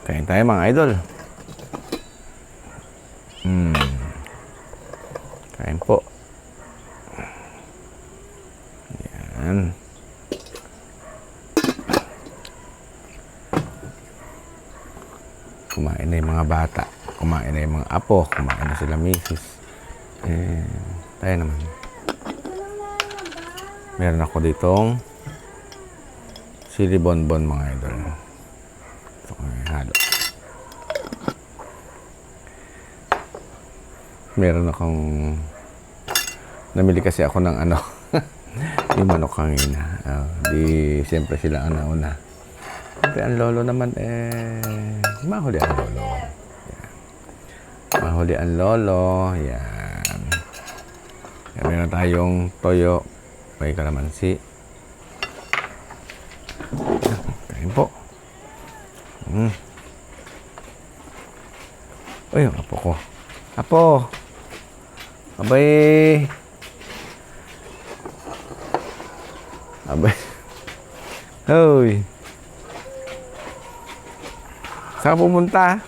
Kain tayo mga idol. Kain po. Yan. Kumain na yung mga bata. Kumain na yung mga apo. Kumain na sila misis. Tayo naman. Meron ako ditong sili bonbon mga idol. Ito ko halo. Meron akong namili kasi ako ng ano yung manok kanina. Di siyempre sila ang nauna. Siyempre ang lolo naman mahuli ang lolo. Yan. Mahuli ang lolo. Yan. Yan. Meron tayong toyo. May kalamansi. Kain po. Uy, ang apo ko. Apo! Abay! Abay! Hoy! Saan pumunta?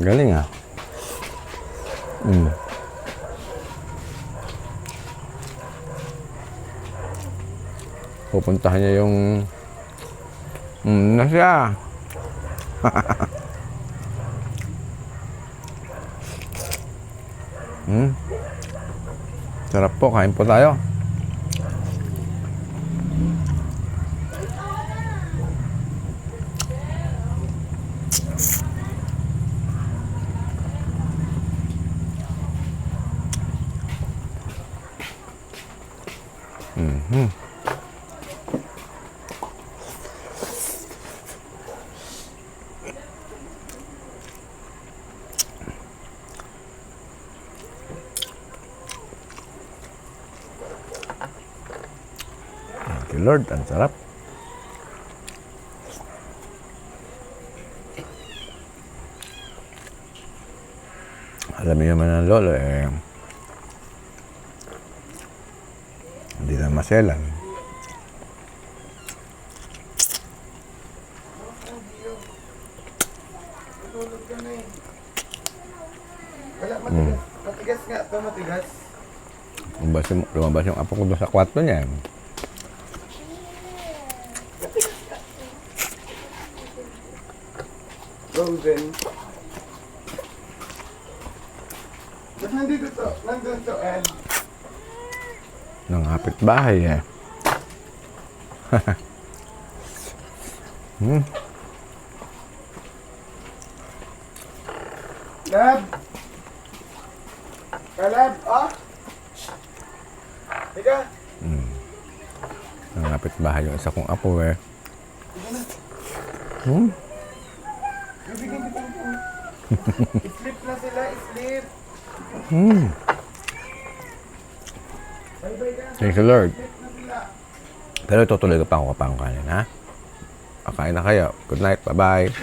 Galing ah. Pupuntahan niya yung na siya. Sarap po, kain po tayo. Thank you, Lord. Ang sarap. Alam niyo naman ng lolo, hindi na maselan. Wala, matigas. Matigas nga ito, matigas. Lumabas yung apo ko doon sa kwarto niya. Frozen. Ba't nandito to? Nandun to, Ed. Nangapit bahay Lab! Kalab, oh! Higa! Nangapit bahay yung isa kong apo Bibigyan kita ng po. Sleep na sila, sleep. Bye-bye ka. Thank you, Lord. Sleep na sila. Pero tutuloy ko pa ako kapain, ha? Pakain na kayo. Good night. Bye-bye.